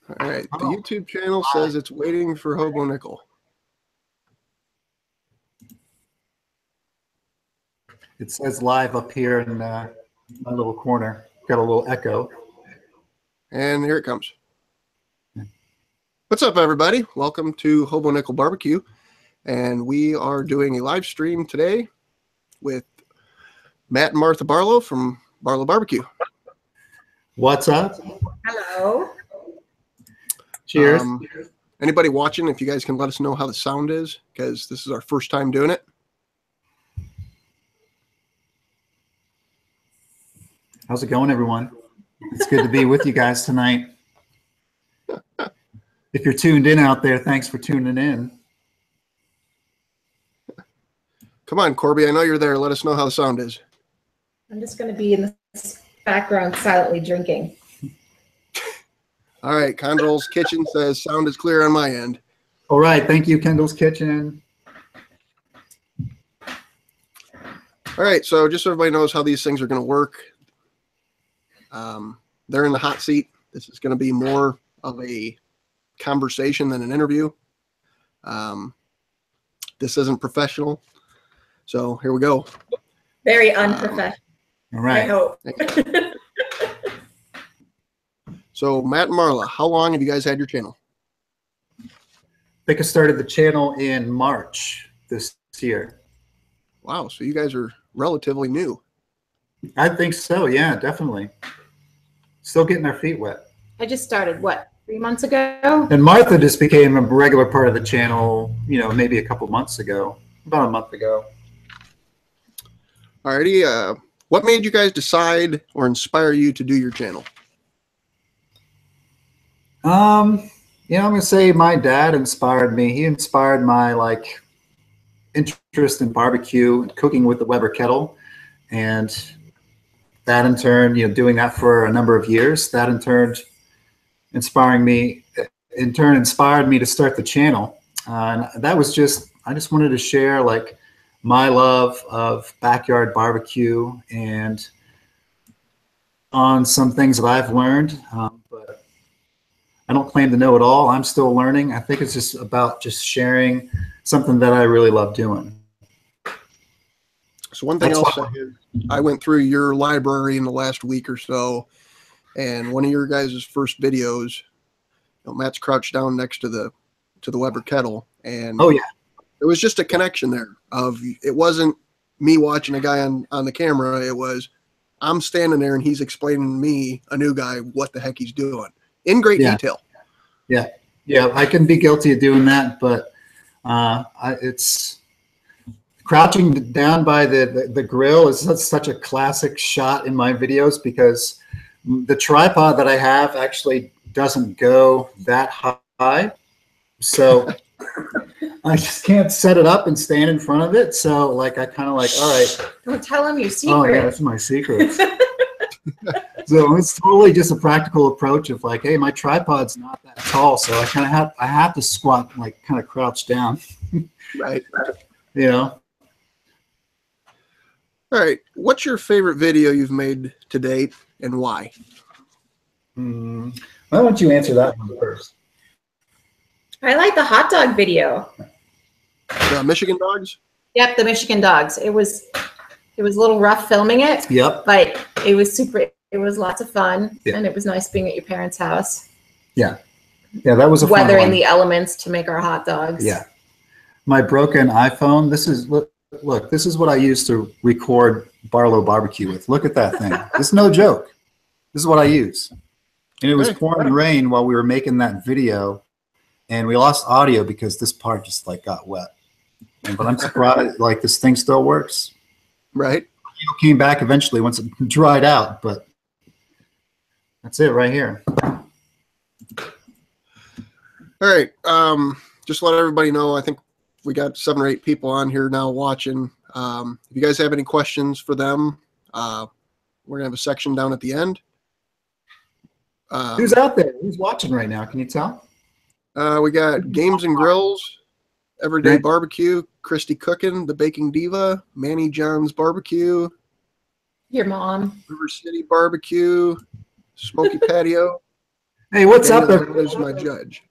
All right, the YouTube channel says it's waiting for Hobo Nichol. It says live up here in my little corner. Got a little echo. And here it comes. What's up, everybody? Welcome to Hobo Nichol Barbecue. And we are doing a live stream today with Matt and Martha Barlow from Barlow BBQ. What's up? Hello. Cheers. Anybody watching, if you guys can let us know how the sound is, because this is our first time doing it. How's it going, everyone? It's good to be with you guys tonight. If you're tuned in out there, thanks for tuning in. Come on, Corby, I know you're there. Let us know how the sound is. I'm just going to be in the background silently drinking. All right, Condrel's Kitchen says sound is clear on my end. All right, thank you, Kendall's Kitchen. All right, so just so everybody knows how these things are going to work, they're in the hot seat. This is going to be more of a conversation than an interview. This isn't professional, so here we go. Very unprofessional. All right. I hope. So Matt and Marla, how long have you guys had your channel? I think I started the channel in March this year. Wow, so you guys are relatively new. I think so, yeah, definitely. Still getting our feet wet. I just started, what, 3 months ago? And Martha just became a regular part of the channel, you know, maybe a couple months ago, about a month ago. Alrighty, what made you guys decide or inspire you to do your channel? You know, I'm gonna say my dad inspired me. He inspired my interest in barbecue and cooking with the Weber kettle, and that in turn, you know, doing that for a number of years, that in turn inspired me to start the channel. And that was just, I just wanted to share like my love of backyard barbecue and on some things that I've learned, but I don't claim to know it all. I'm still learning. I think it's just about just sharing something that I really love doing. So one thing I'll say is I went through your library in the last week or so, and one of your guys' first videos, you know, Matt's crouched down next to the Weber kettle, and oh yeah, it was just a connection there. It wasn't me watching a guy on the camera. It was I'm standing there and he's explaining to me, a new guy, what the heck he's doing in great detail. Yeah, yeah, I can be guilty of doing that, but it's crouching down by the grill is such a classic shot in my videos because the tripod that I have actually doesn't go that high, so I just can't set it up and stand in front of it. So like I kind of like, all right, Don't tell him your secret. oh yeah, that's my secret. So it's totally just a practical approach of like, hey, my tripod's not that tall, so I have to squat, like kind of crouch down. Right. You know. All right. What's your favorite video you've made to date and why? Why don't you answer that one first? I like the hot dog video. The Michigan dogs? Yep, the Michigan dogs. It was a little rough filming it. Yep. But it was super. It was lots of fun, yeah. And it was nice being at your parents' house. Yeah. Yeah, that was a fun weathering one. the elements to make our hot dogs. Yeah. My broken iPhone. This is look. This is what I used to record Barlow BBQ with. Look at that thing. This is no joke. This is what I use. And it was pouring rain while we were making that video, and we lost audio because this part just like got wet. But I'm surprised like this thing still works. Right. It came back eventually once it dried out, but that's it right here. All right. Just let everybody know, I think we got 7 or 8 people on here now watching. If you guys have any questions for them, we're going to have a section down at the end. Who's out there? Who's watching right now? Can you tell? We got Games and Grills, Everyday Barbecue, Christy Cookin, The Baking Diva, Manny John's Barbecue, Your mom. River City Barbecue, Smoky Patio, Hey, what's up, There's everyone? my judge.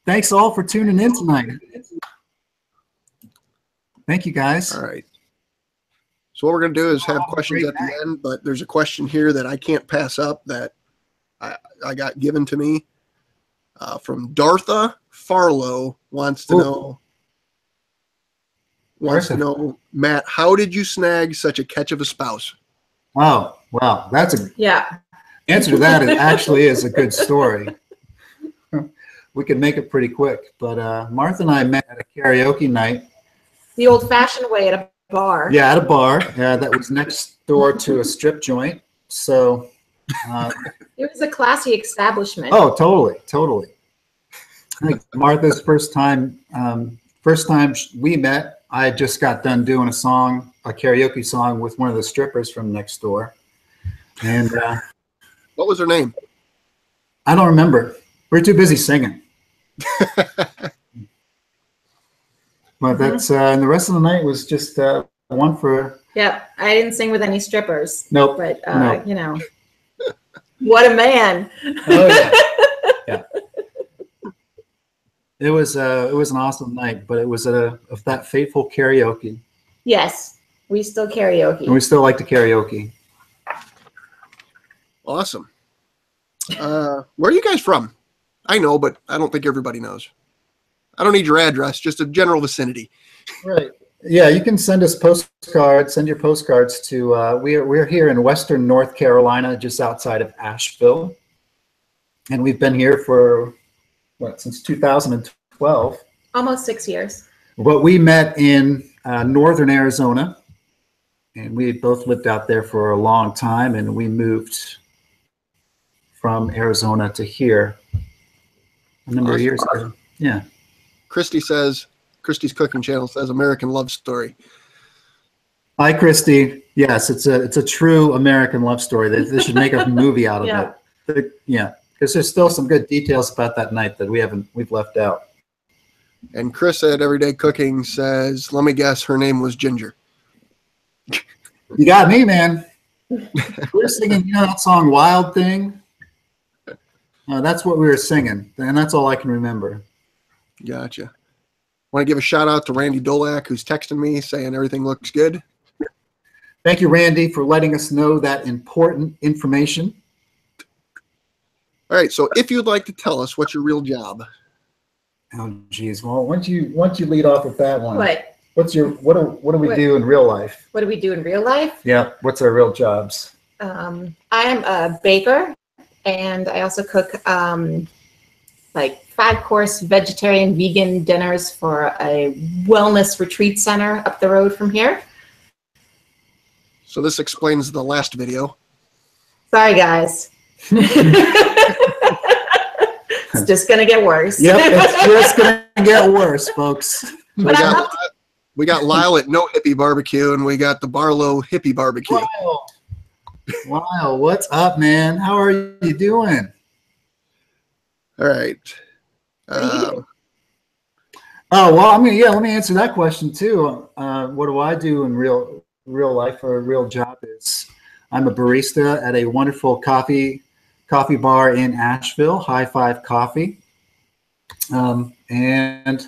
Thanks all for tuning in tonight. Thank you, guys. All right. So what we're going to do is have questions at the end, but there's a question here that I can't pass up that I got given to me from Dartha Farlow. Wants to know, Matt, how did you snag such a catch of a spouse? Oh, well, that's a Yeah. answer to that. It actually is a good story. We could make it pretty quick, but Martha and I met at a karaoke night. The old-fashioned way at a bar. Yeah, at a bar that was next door to a strip joint. So It was a classy establishment. oh, totally. I think Martha's first time we met, I had just got done doing a karaoke song with one of the strippers from next door. And what was her name? I don't remember. We were too busy singing. But that's and the rest of the night was just one for. Yep, I didn't sing with any strippers. Nope. But nope. You know, what a man! Oh, yeah. It was an awesome night, but it was of that fateful karaoke. Yes, we still karaoke. And we still like to karaoke. Awesome. Where are you guys from? I know, but I don't think everybody knows. I don't need your address, just a general vicinity. Right. Yeah, you can send us postcards. Send your postcards to. We're here in Western North Carolina, just outside of Asheville, and we've been here for since 2012. Almost 6 years. But we met in northern Arizona, and we both lived out there for a long time, and we moved from Arizona to here a number of years ago. Yeah. Christy's Cooking Channel says American Love Story. Hi, Christy. Yes, it's a true American love story. They should make a movie out of it. Yeah, because there's still some good details about that night that we've left out. And Chris at Everyday Cooking says, let me guess, her name was Ginger. You got me, man. We're singing, that song Wild Thing? That's what we were singing, and that's all I can remember. Gotcha. Want to give a shout out to Randy Dolak, who's texting me saying everything looks good. Thank you, Randy, for letting us know that important information. All right, so if you'd like to tell us what's your real job. Oh, geez. Well, once you lead off with that one, What? What do we do in real life? What do we do in real life? Yeah. What's our real jobs? I am a baker, and I also cook like 5-course vegetarian vegan dinners for a wellness retreat center up the road from here. So this explains the last video. Sorry, guys. It's just going to get worse. Yep, it's just going to get worse, folks. We got Lyle at No Hippie Barbecue, and we got the Barlow Hippie Barbecue. Wow, what's up, man? How are you doing? All right. Oh, well, let me answer that question too. What do I do in real life, or a real job? Is I'm a barista at a wonderful coffee bar in Asheville, High Five Coffee. And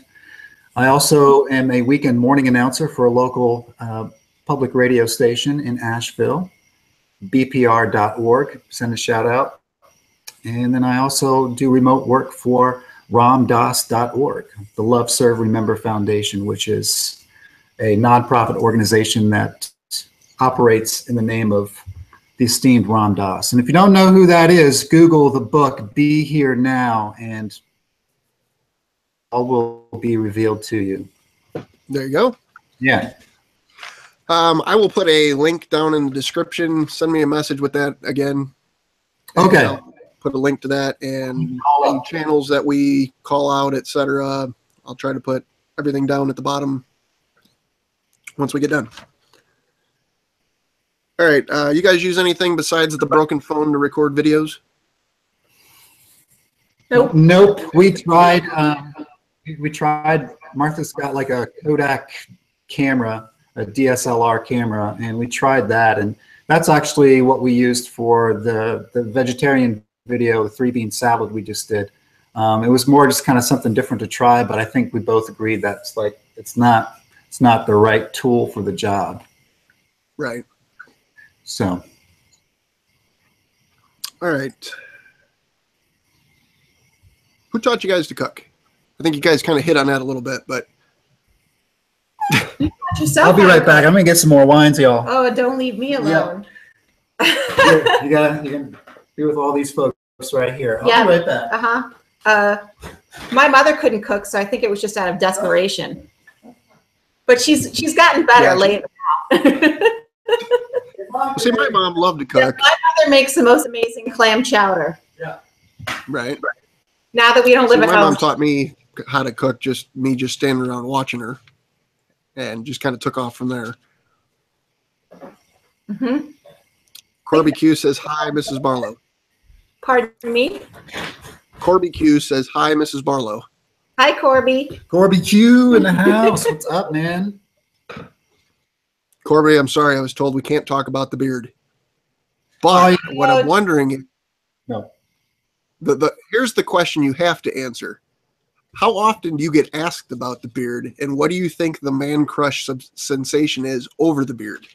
I also am a weekend morning announcer for a local public radio station in Asheville, bpr.org. Send a shout out. And then I also do remote work for ramdas.org, the Love, Serve, Remember Foundation, which is a nonprofit organization that operates in the name of the esteemed Ram Dass. And if you don't know who that is, Google the book Be Here Now, and all will be revealed to you. There you go. Yeah. I will put a link down in the description. Send me a message with that again. Okay. I'll put a link to that and any channels that we call out, etc. I'll try to put everything down at the bottom once we get done. All right. You guys use anything besides the broken phone to record videos? Nope. We tried. Martha's got like a Kodak camera, a DSLR camera, and we tried that, and that's actually what we used for the vegetarian video, the 3-bean salad we just did. It was more just kind of something different to try, but I think we both agreed that's like it's not the right tool for the job. Right. So. All right. Who taught you guys to cook? I think you guys kind of hit on that a little bit, but. I'll be right back. I'm gonna get some more wines, y'all. Oh, don't leave me alone. Yeah. you can be with all these folks right here. I'll be right back. My mother couldn't cook, so I think it was just out of desperation. But she's gotten better later now. See, my mom loved to cook. Yeah, my mother makes the most amazing clam chowder. Yeah. Right. Now that we don't live at home. My mom taught me how to cook, just standing around watching her, and just kind of took off from there. Mm-hmm. Corby Q says, hi, Mrs. Barlow. Pardon me? Corby Q says, hi, Mrs. Barlow. Hi, Corby. Corby Q in the house. What's up, man? Corby, I'm sorry. I was told we can't talk about the beard. But what I'm wondering is, here's the question you have to answer. How often do you get asked about the beard, and what do you think the man crush sensation is over the beard?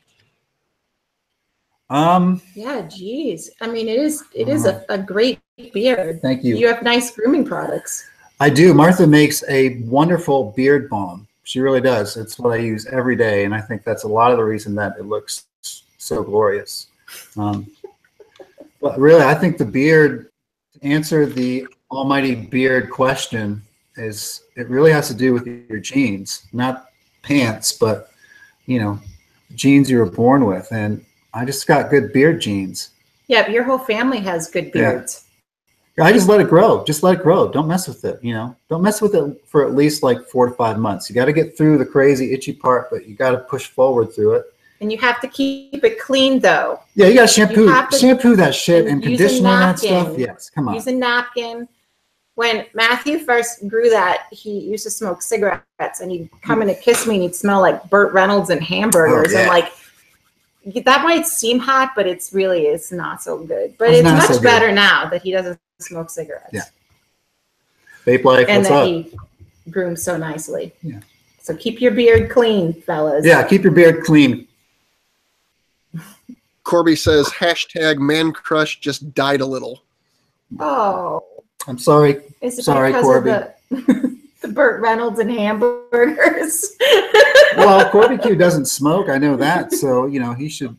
Yeah, geez. I mean, it is a great beard. Thank you. You have nice grooming products. I do. Martha makes a wonderful beard balm. She really does. It's what I use every day, and I think that's a lot of the reason that it looks so glorious. But really, I think the beard, to answer the almighty beard question, is it really has to do with your genes, not pants, but genes you were born with. And I just got good beard genes. Yeah, but your whole family has good beards. Yeah. I just let it grow. Just let it grow. Don't mess with it. Don't mess with it for at least like 4 to 5 months. You got to get through the crazy itchy part, but you got to push forward through it. And you have to keep it clean, though. Yeah, you got to shampoo that shit and condition that stuff. Yes, come on. Use a napkin. When Matthew first grew that, he used to smoke cigarettes, and he'd come in to kiss me, and he'd smell like Burt Reynolds and hamburgers. Oh, yeah. And like, that might seem hot, but it's not so good. But it's much better now that he doesn't smoke cigarettes. Yeah. Vape life, and what's that up? he grooms so nicely. Yeah. So keep your beard clean, fellas. Yeah, keep your beard clean. Corby says, #man crush just died a little. Oh. I'm sorry. Is it sorry, because Corby. of the Burt Reynolds and hamburgers? Well, Corby Q doesn't smoke. I know that. So, he should.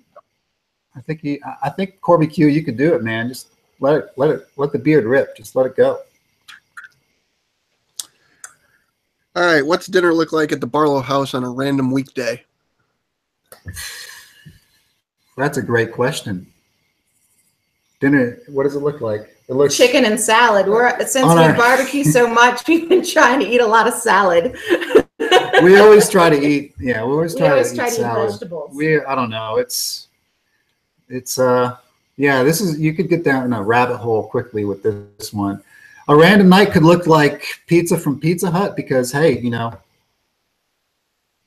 I think Corby Q, you could do it, man. Just let the beard rip. Just let it go. All right. What's dinner look like at the Barlow house on a random weekday? That's a great question. Dinner, what does it look like? It looks chicken and salad. Since we barbecue so much, we've been trying to eat a lot of salad. We always try to eat. Yeah, we always try to eat salad. Vegetables. I don't know. It's this is, you could get down in a rabbit hole quickly with this one. A random night could look like pizza from Pizza Hut because, hey,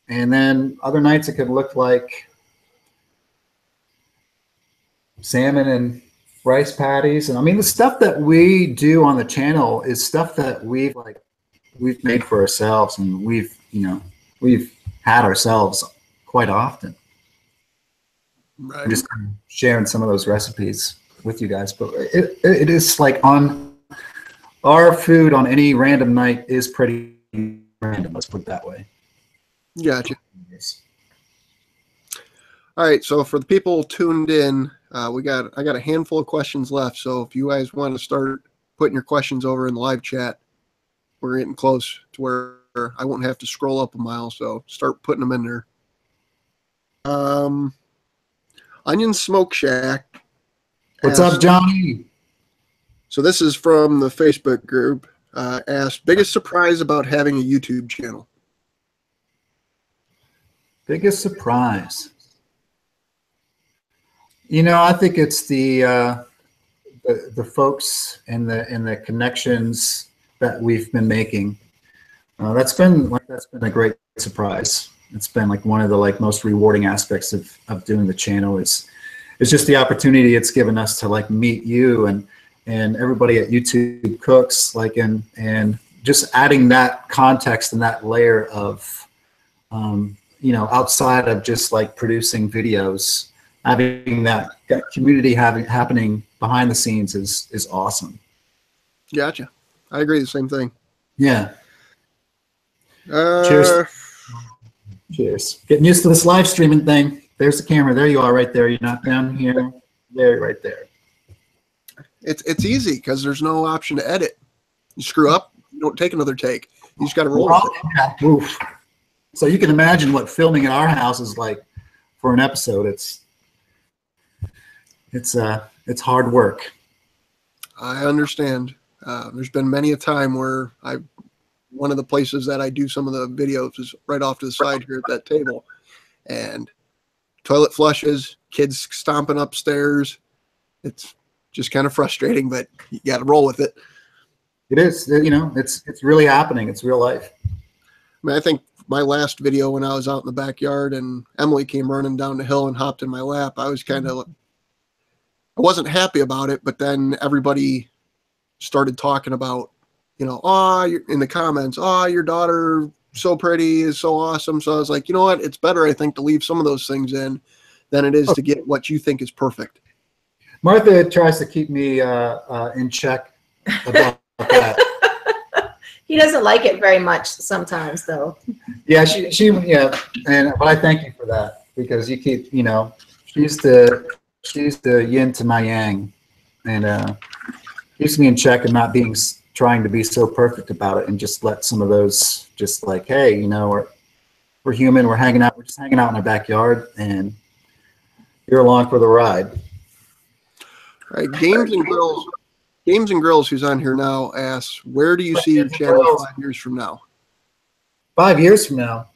and then other nights it could look like salmon and rice patties. And I mean, the stuff that we do on the channel is stuff that we've made for ourselves, and we've had ourselves quite often. Right. I'm just sharing some of those recipes with you guys, but it is like on our food on any random night is pretty random. Let's put it that way. Gotcha. All right. So for the people tuned in, I got a handful of questions left. So if you guys want to start putting your questions over in the live chat, we're getting close to where I won't have to scroll up a mile. So start putting them in there. Onion Smoke Shack. What's up, Johnny? So this is from the Facebook group. Asked, biggest surprise about having a YouTube channel? Biggest surprise. I think it's the folks and the connections that we've been making. That's been a great surprise. It's been like one of the most rewarding aspects of doing the channel is just the opportunity it's given us to meet you and everybody at YouTube cooks, like, and just adding that context and that layer of, you know, outside of just like producing videos, having that community happening behind the scenes is awesome. Gotcha. I agree. The same thing. Yeah. Cheers. Cheers. Getting used to this live streaming thing. There's the camera. There you are, right there. You're not down here. There, right there. It's easy because there's no option to edit. You screw up, you don't take another take. You just got to roll with it. Yeah. Oof. So you can imagine what filming in our house is like for an episode. It's hard work. I understand. There's been many a time where one of the places that I do some of the videos is right off to the side here at that table, and toilet flushes, kids stomping upstairs. It's just kind of frustrating, but you got to roll with it. It is, you know, it's really happening. It's real life. I mean, I think my last video when I was out in the backyard and Emily came running down the hill and hopped in my lap, I was kind of, I wasn't happy about it, but then everybody started talking about, you know, oh, in the comments, oh, your daughter so pretty, is so awesome. So I was like, you know what? It's better, I think, to leave some of those things in than it is to get what you think is perfect. Martha tries to keep me in check about that. He doesn't like it very much sometimes, though. Yeah, yeah, but I thank you for that, because you keep, you know, she's the yin to my yang, and keeps me in check and not trying to be so perfect about it, and just let some of those, just like, hey, you know, we're human, we're just hanging out in our backyard, and you're along for the ride. All right, Games and Grills, who's on here now, asks, where do you see your channel 5 years from now? 5 years from now?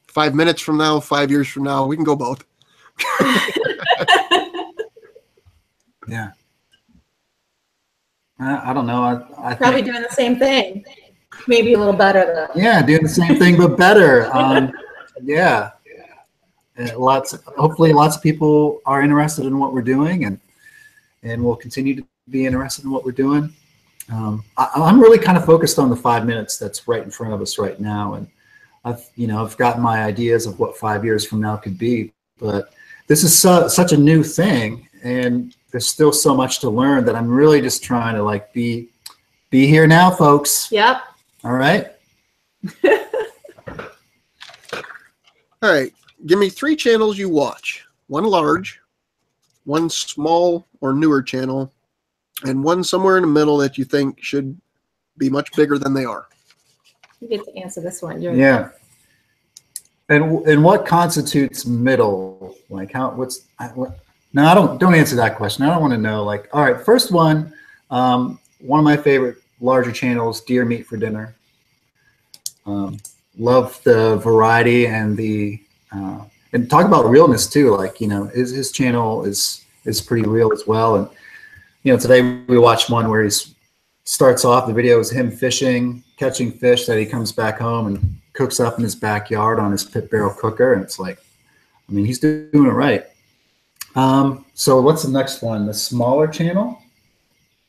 5 minutes from now, 5 years from now, we can go both. Yeah. I don't know. I Probably doing the same thing. Maybe a little better, though. Yeah, doing the same thing, but better. Yeah. Hopefully lots of people are interested in what we're doing, and will continue to be interested in what we're doing. I'm really kind of focused on the 5 minutes that's right in front of us right now, and I've got my ideas of what 5 years from now could be, but this is such a new thing, and there's still so much to learn that I'm really just trying to like be here now, folks. Yep. All right. All right. Give me 3 channels you watch. 1 large, 1 small or newer channel, and 1 somewhere in the middle that you think should be much bigger than they are. You get to answer this one. Yeah. And what constitutes middle? Like no, don't answer that question. I don't want to know. Like, all right, first one of my favorite larger channels, Deer Meat for Dinner. Love the variety and and talk about realness too. Like, you know, his channel is pretty real as well. And, you know, today we watched one where starts off, the video is him fishing, catching fish that he comes back home and cooks up in his backyard on his pit barrel cooker. And it's like, I mean, he's doing it right. So what's the next one? The smaller channel?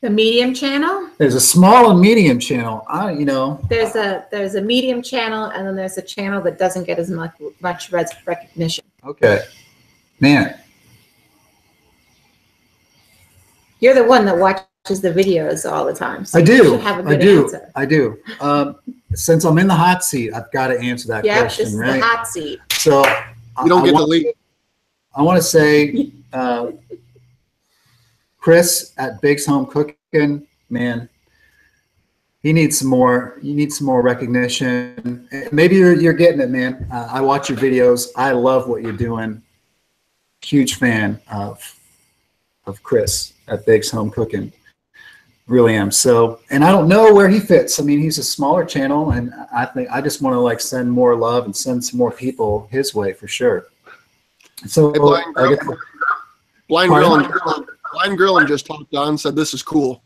The medium channel? There's a small and medium channel. You know. There's a medium channel, and then there's a channel that doesn't get as much recognition. Okay. Man. You're the one that watches the videos all the time. So I do. You should have a good answer. I do. Since I'm in the hot seat, I've got to answer that question, this is right? the hot seat. So You don't get to leave. I want to say, Chris at Big's Home Cookin, man, he needs some more. You need some more recognition. Maybe you're getting it, man. I watch your videos. I love what you're doing. Huge fan of Chris at Big's Home Cookin. Really am. So, and I don't know where he fits. I mean, he's a smaller channel, and I think I just want to like send more love and send some more people his way for sure. So, Hey, Blind Grillin just talked on, said this is cool.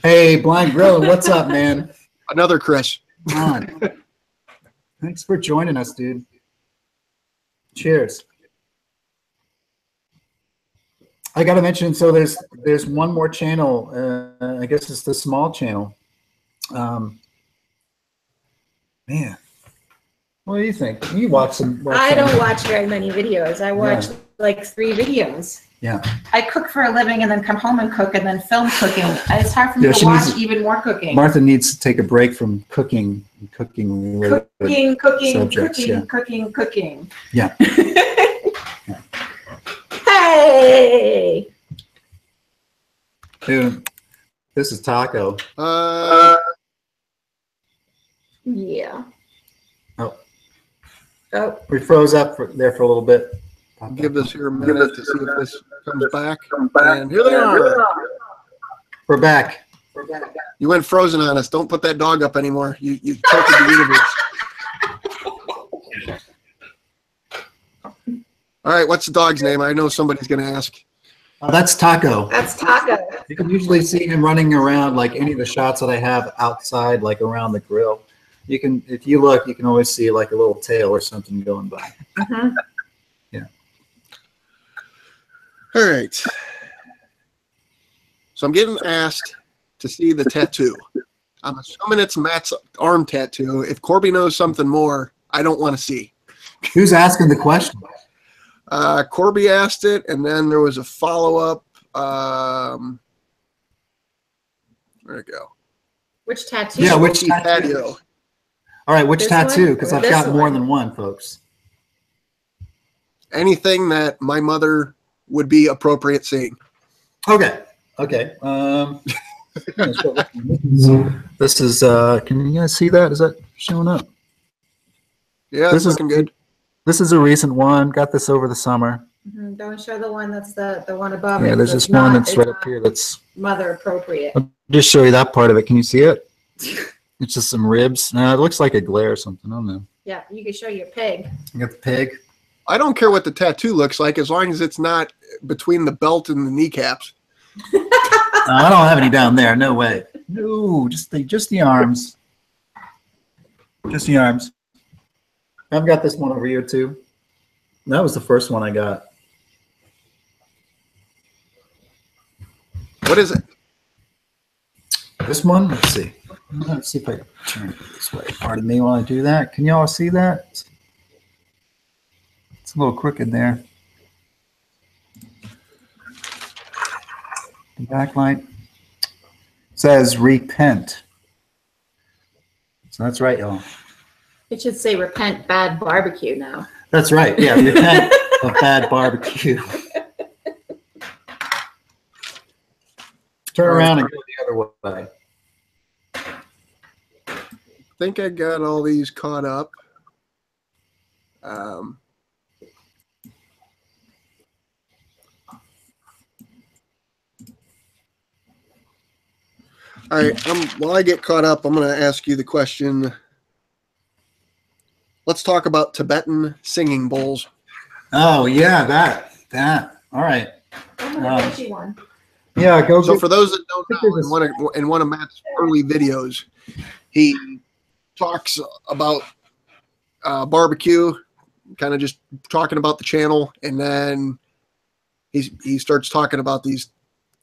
Hey, Blind Grillin, what's up, man? Another Chris. Come on. Thanks for joining us, dude. Cheers. I got to mention, so there's one more channel. I guess it's the small channel. Man, what do you think? You watch some. I don't watch very many videos. I watch like 3 videos. Yeah. I cook for a living and then come home and cook and then film cooking. It's hard for me to watch even more cooking. Martha needs to take a break from cooking and cooking. Cooking. Yeah. Hey. Dude, this is Taco. Yeah. Oh. Oh. We froze up there for a little bit. I'll give this here a minute to see if this comes back. And here they are. We're back. You went frozen on us. Don't put that dog up anymore. You tilted the universe. All right, what's the dog's name? I know somebody's going to ask. That's Taco. That's Taco. You can usually see him running around like any of the shots that I have outside, like around the grill. You can, if you look, you can always see like a little tail or something going by. Yeah. All right. So I'm getting asked to see the tattoo. I'm assuming it's Matt's arm tattoo. If Corby knows something more, I don't want to see. Who's asking the question? Corby asked it, and then there was a follow-up. Where'd it go? Which tattoo? Yeah, which tattoo? All right, which This tattoo? one? Because Or I've this got more one? than one, folks. Anything that my mother would be appropriate seeing. Okay. Okay. This is, can you guys see that? Is that showing up? Yeah, This this is looking good. This is a recent one. Got this over the summer. Don't show the one that's the one above Yeah, it. there's It's this one not- that's it's right not up here. That's. mother appropriate. I'll just show you that part of it. Can you see it? It's just some ribs. No, it looks like a glare or something. I don't know. Yeah, you can show your pig. You got the pig. I don't care what the tattoo looks like as long as it's not between the belt and the kneecaps. I don't have any down there. No way. No, just the arms. Just the arms. I've got this one over here too. That was the first one I got. What is it? This one, let's see. Let's see if I can turn it this way. Pardon me while I do that. Can y'all see that? It's a little crooked there. The backlight says repent. So that's right, y'all. It should say repent bad barbecue now. That's right. Yeah, repent of bad barbecue. Turn around and go the other way. I think I got all these caught up. All right, while I get caught up, I'm going to ask you the question. Let's talk about Tibetan singing bowls. Oh, yeah, that. All right. One. Yeah, go. So for those that don't know, in one of Matt's early videos, he talks about barbecue, kind of just talking about the channel, and then he starts talking about these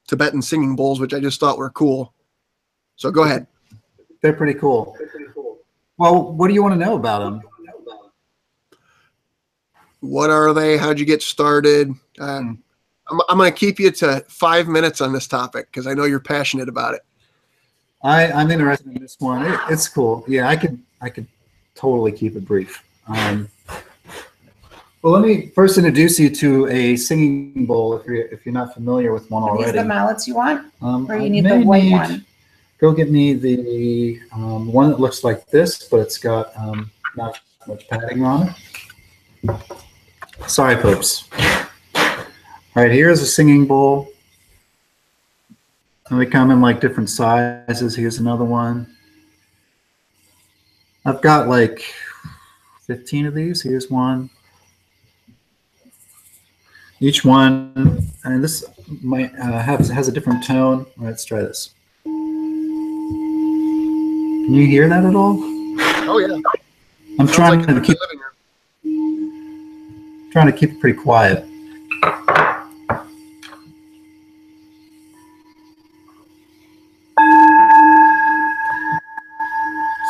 Tibetan singing bowls, which I just thought were cool. So go ahead. They're pretty cool. Well, what do you want to know about them? What are they? How'd you get started? I'm going to keep you to 5 minutes on this topic because I know you're passionate about it. I'm interested in this one. It's cool. Yeah, I could totally keep it brief. Well, let me first introduce you to a singing bowl if you're not familiar with one already. Are these the mallets you want, or you I need the may white one? Go get me the one that looks like this, but it's got not much padding on it. Sorry, folks. All right, here's a singing bowl. And they come in like different sizes. Here's another one. I've got like 15 of these. Here's one. Each one, and this might has a different tone. Let's try this. Can you hear that at all? Oh yeah. I'm trying like to keep it pretty quiet.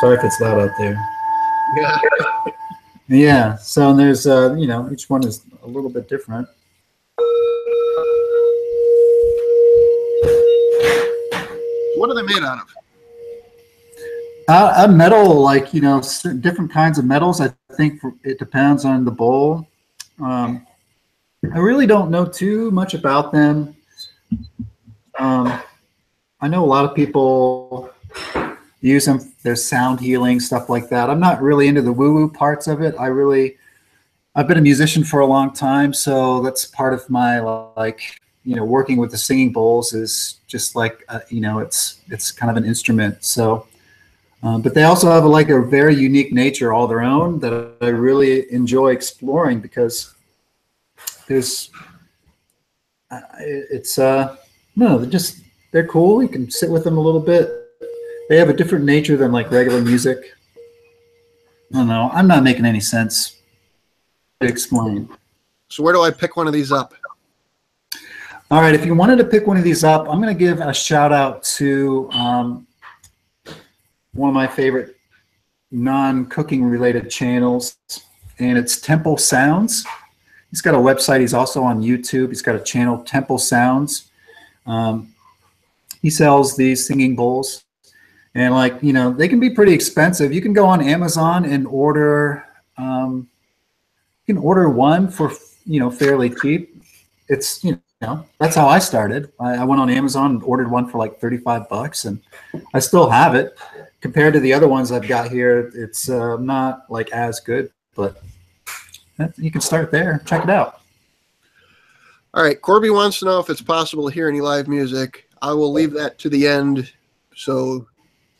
Sorry if it's loud out there. Yeah. Yeah. So there's, you know, each one is a little bit different. What are they made out of? A metal, like, you know, different kinds of metals. I think it depends on the bowl. I really don't know too much about them. I know a lot of people use them. There's sound healing, stuff like that. I'm not really into the woo-woo parts of it. I've been a musician for a long time, so that's part of my, like, you know, working with the singing bowls is just like, you know, it's kind of an instrument. So, but they also have like a very unique nature all their own that I really enjoy exploring because there's, no, they're cool. You can sit with them a little bit. They have a different nature than like regular music. I don't know. I'm not making any sense to explain. So where do I pick one of these up? All right, if you wanted to pick one of these up, I'm going to give a shout out to one of my favorite non-cooking related channels, and it's Temple Sounds. He's got a website. He's also on YouTube. He's got a channel, Temple Sounds. He sells these singing bowls, and, like, you know, they can be pretty expensive. You can go on Amazon and order. You can order one for, you know, fairly cheap. It's, you know, that's how I started. I went on Amazon and ordered one for like $35, and I still have it. Compared to the other ones I've got here, it's not like as good, but you can start there. Check it out. All right, Corby wants to know if it's possible to hear any live music. I will leave that to the end. So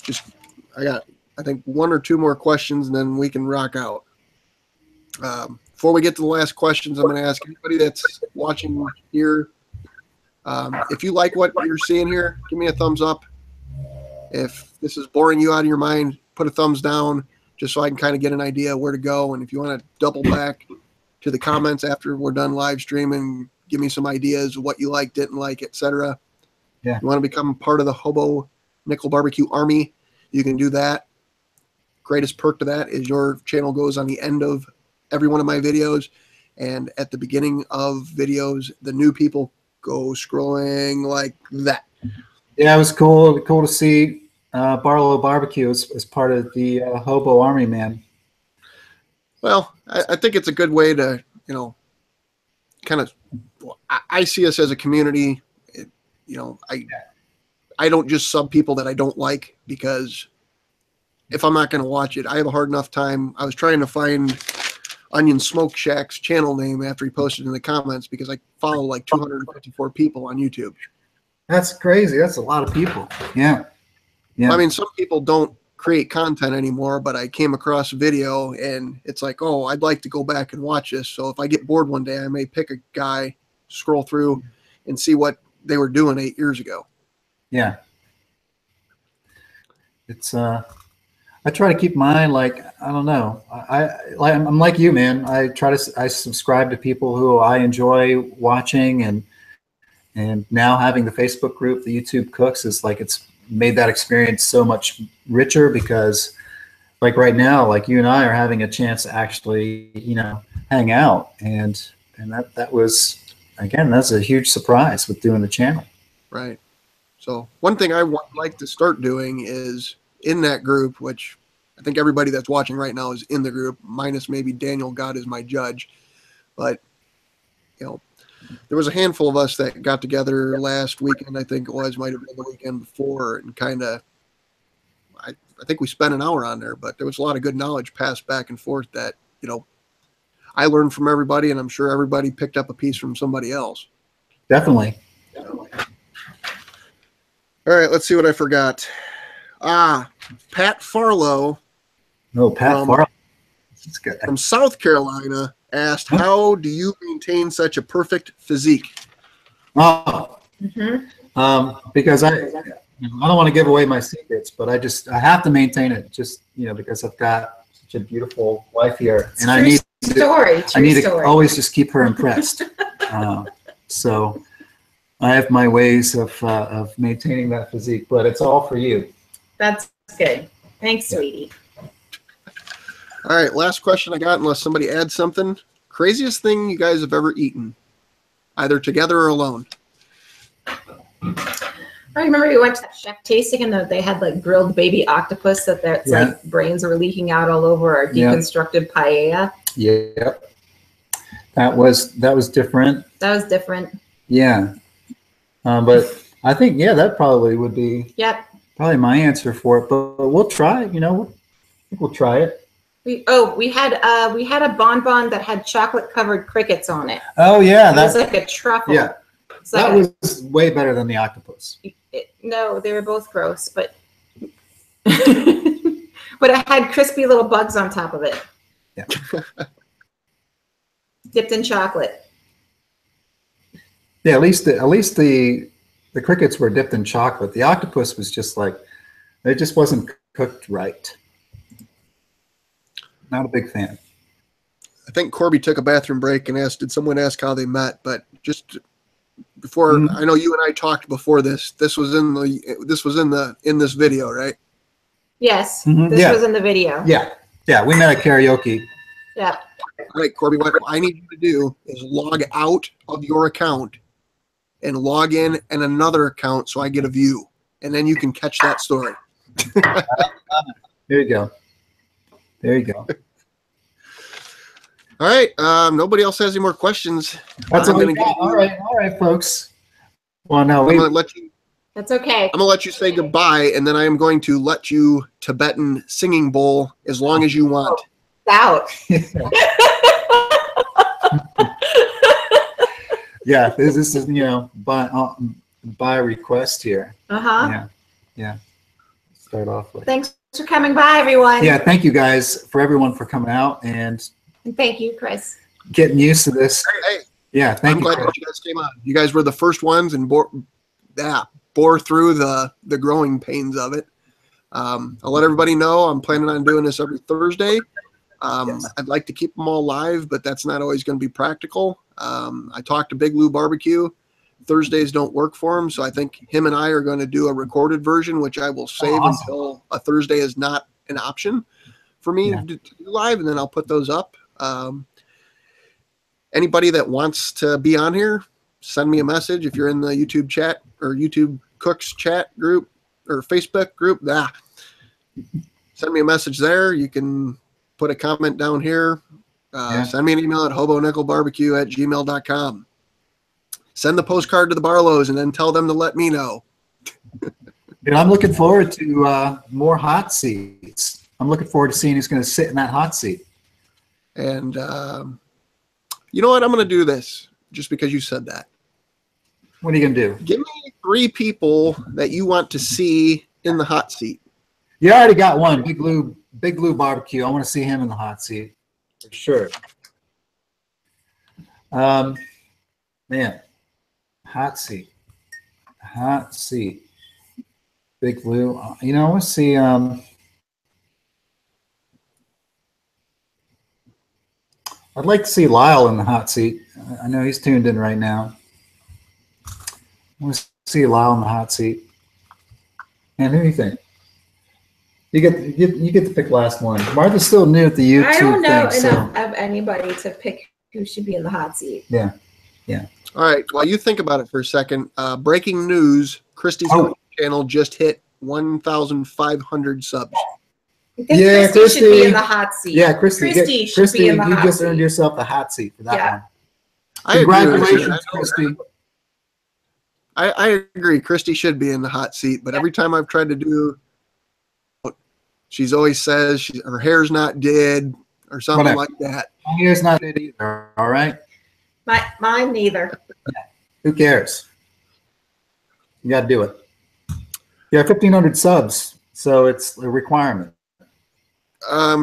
just, I got, I think, one or two more questions, and then we can rock out. Before we get to the last questions, I'm going to ask anybody that's watching here, if you like what you're seeing here, give me a thumbs up. If this is boring you out of your mind, put a thumbs down just so I can kind of get an idea where to go. And if you want to double back to the comments after we're done live streaming, give me some ideas of what you like, didn't like, etc. Yeah. You want to become part of the Hobo Nichol Barbecue Army, you can do that. Greatest perk to that is your channel goes on the end of every one of my videos, and at the beginning of videos, the new people go scrolling like that. Yeah, it was cool to see Barlow BBQ as part of the Hobo Army, man. Well, I think it's a good way to, you know, kind of, I see us as a community. You know, I don't just sub people that I don't like, because if I'm not going to watch it, I have a hard enough time. I was trying to find Onion Smoke Shack's channel name after he posted in the comments, because I follow like 254 people on YouTube. That's crazy. That's a lot of people. Yeah. Yeah. I mean, some people don't create content anymore, but I came across a video and it's like, oh, I'd like to go back and watch this. So if I get bored one day, I may pick a guy, scroll through and see what they were doing 8 years ago. Yeah. It's, I try to keep mine, like, I don't know. I'm like you, man. I subscribe to people who I enjoy watching, and now having the Facebook group, the YouTube Cooks, is like, it's made that experience so much richer, because like right now, like you and I are having a chance to actually, you know, hang out, and that was, again, that's a huge surprise with doing the channel. Right. So one thing I would like to start doing is in that group, which I think everybody that's watching right now is in the group, minus maybe Daniel God is my judge. But, you know, there was a handful of us that got together last weekend, I think it was, might have been the weekend before, and kind of, I think we spent an hour on there, but there was a lot of good knowledge passed back and forth that, you know, I learned from everybody, and I'm sure everybody picked up a piece from somebody else. Definitely. All right, let's see what I forgot. Pat Farlow. No, Pat Farlow. From South Carolina asked, how do you maintain such a perfect physique? Oh, because I don't want to give away my secrets, but I have to maintain it, just, you know, because I've got such a beautiful wife here, and I need to always just keep her impressed. So I have my ways of maintaining that physique, but it's all for you. That's good. Thanks, sweetie. All right, last question I got, unless somebody adds something. Craziest thing you guys have ever eaten, either together or alone? I remember we went to that chef tasting and they had like grilled baby octopus that's like brains were leaking out all over our deconstructed paella. Yep. That was different. That was different. Yeah. But I think, that probably would be probably my answer for it. But we'll try it, we'll try it. We had a bonbon that had chocolate covered crickets on it. Oh yeah, it was like a truffle. Yeah, that was way better than the octopus. No, they were both gross, but but it had crispy little bugs on top of it. Yeah, dipped in chocolate. Yeah, at least the crickets were dipped in chocolate. The octopus was just like, it just wasn't cooked right. Not a big fan. I think Corby took a bathroom break and asked, did someone ask how they met? But just before, I know you and I talked before this. This was in this video, right? Yes, this was in the video. Yeah, we met at karaoke. Yeah. All right, Corby, what I need you to do is log out of your account and log in another account so I get a view, and then you can catch that story. There you go. There you go. All right. Nobody else has any more questions. That's all we got. All right, folks. Well, no, I'm going to let you. That's okay. I'm going to let you say goodbye, and then I am going to let you Tibetan singing bowl as long as you want. Out. Yeah, this is by request here. Yeah. Start off with. Thanks for coming by, everyone. Yeah, thank you guys for everyone for coming out and thank you, Chris. Getting used to this. Hey. Yeah, thank you. I'm glad that you guys came on. You guys were the first ones and bore through the growing pains of it. I'll let everybody know I'm planning on doing this every Thursday. I'd like to keep them all live, but that's not always going to be practical. I talked to Big Lou Barbecue. Thursdays don't work for him, so I think him and I are going to do a recorded version, which I will save until a Thursday is not an option for me to do live, and then I'll put those up. Anybody that wants to be on here, send me a message if you're in the YouTube chat or YouTube Cooks chat group or Facebook group. Send me a message there. You can put a comment down here. Send me an email at hobonicholbarbecue@gmail.com. Send the postcard to the Barlows and then tell them to let me know. And I'm looking forward to more hot seats. I'm looking forward to seeing who's going to sit in that hot seat. And you know what? I'm going to do this just because you said that. What are you going to do? Give me 3 people that you want to see in the hot seat. You already got one. Big Lou Barbecue. I want to see him in the hot seat. For sure. Man. Hot seat. Big Lou. I want to see I'd like to see Lyle in the hot seat. I know he's tuned in right now. I want to see Lyle in the hot seat. And who do you think? You get to pick last one. Martha's still new at the YouTube I don't know thing, enough of anybody to pick who should be in the hot seat. Yeah. All right. While you think about it for a second, breaking news: Christy's channel just hit 1,500 subs. Christy should be in the hot seat. Yeah, Christy should be in the hot seat. You just earned yourself the hot seat for that one. Congratulations, Christy. I agree. Christy should be in the hot seat, but every time I've tried to do, she's always says her hair's not did or something like that. My hair's not did either. All right. Mine neither. Who cares? You got to do it. Yeah, 1,500 subs, so it's a requirement.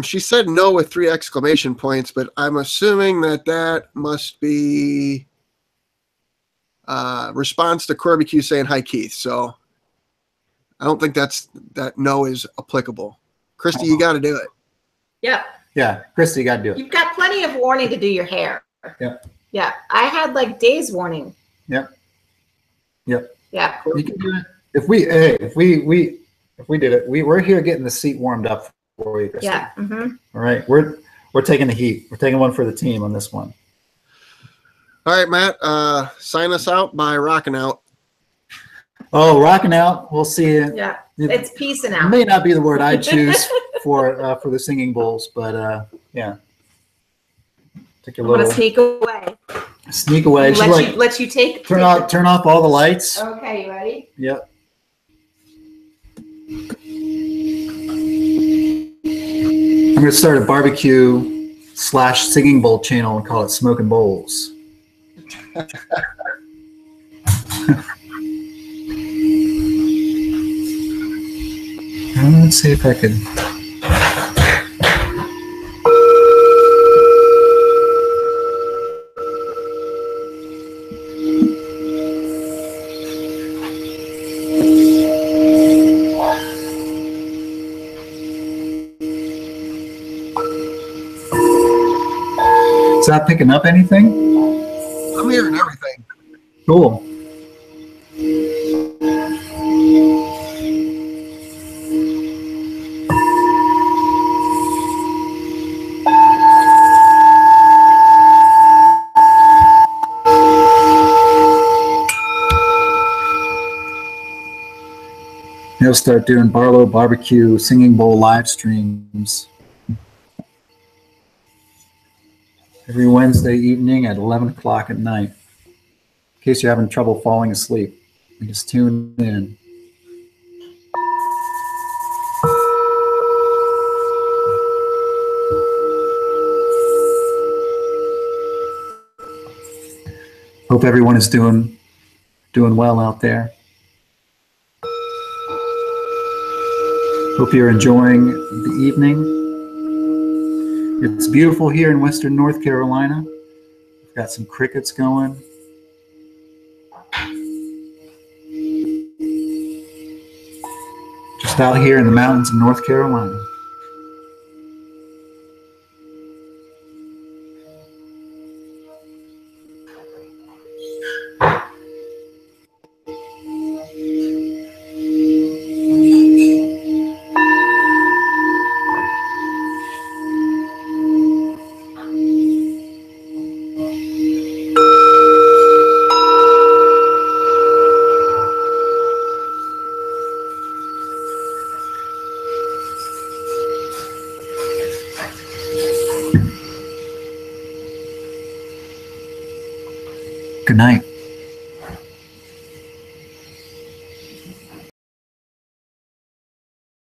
She said no with 3 exclamation points, but I'm assuming that must be response to Corbecue saying hi, Keith. So I don't think that no is applicable. Christy, you got to do it. Yep. Yeah, Christy, you got to do it. You've got plenty of warning to do your hair. Yep. Yeah, I had like days warning. Yep. Yeah. You can do it. If we If we did it, we're here getting the seat warmed up for you, Kristen. Yeah. Mm-hmm. All right, we're taking the heat. We're taking one for the team on this one. All right, Matt. Sign us out by rocking out. Oh, rocking out. We'll see you. Yeah. It's peacing It out. may not be the word I choose for the singing bowls, but yeah. Take a I'm gonna little sneak away. sneak away. Let you take. Turn off all the lights. Okay, you ready? Yep. I'm gonna start a barbecue/singing bowl channel and call it Smoking Bowls. Let's see if I could. Is that picking up anything? I'm hearing everything. Cool. He'll start doing Barlow BBQ Singing Bowl live streams every Wednesday evening at 11 o'clock at night. In case you're having trouble falling asleep, you just tune in. Hope everyone is doing well out there. Hope you're enjoying the evening. It's beautiful here in Western North Carolina. We've got some crickets going. Just out here in the mountains of North Carolina. Good night.